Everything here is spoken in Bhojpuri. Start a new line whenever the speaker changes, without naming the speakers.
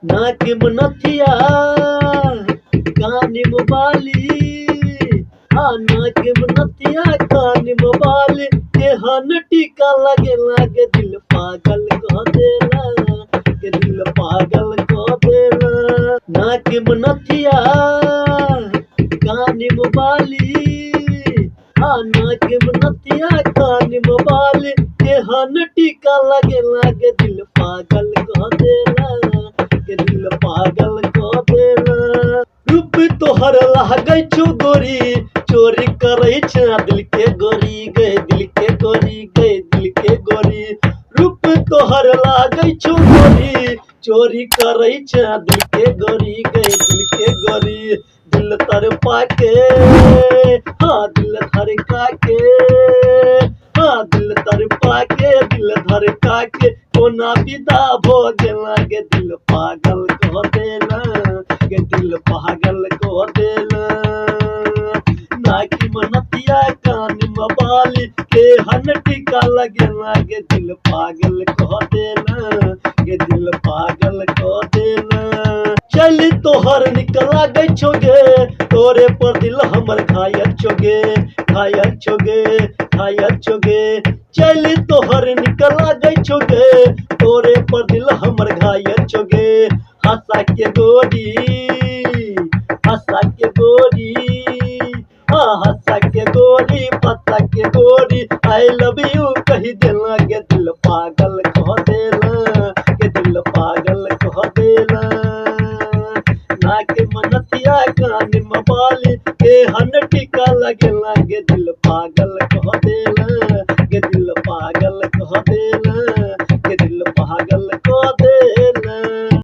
नाक में नथिया कान में बाली, नाक में नथिया कान में बाली, देहन टीका लगे लागे दिल पागल कह देला, के दिल पागल कह देला। नाक में नथिया कान में बाली, नाक में नथिया कान में बाली, देहन टीका लगे लागे दिल पागल कह देला, के दिल पागल कह देला। रूप तोहर लागै छौ गोरी, चोरी करै छै दिल के गोरी गे, दिल के गोरी गे, दिल के गोरी। रूप तोहर लागै छौ गोरी, चोरी करै छै दिल के गोरी गे, दिल के गोरी। दिल तरपा के हाँ दिल धड़का के, हाँ दिल तरपा के दिल धड़का के, कोना विदा भ गेला गे दिल पागल कह देला, गे दिल पागल कह देला। नाकी में नथिया कान में बाली, देहन टीका लगेला गे दिल पागल कह देला, गे दिल पागल कह देला। चल तोहर निकला गई छोगे, तोरे पर दिल हमर घायल छोगे, घायल छोगे, घायल छोगे। चल तोहर निकला गई छोगे, तोरे पर दिल हमर घायल छोगे। हंसा के गोरी, हंसा के गोरी, हाँ हंसा के गोरी, पता के गोरी, आई लव यू कही देला गे दिल पागल कह देला, के दिल पागल कह देला। नाक में नथिया कान में बाली, देहन टीका लगे लागे दिल पागल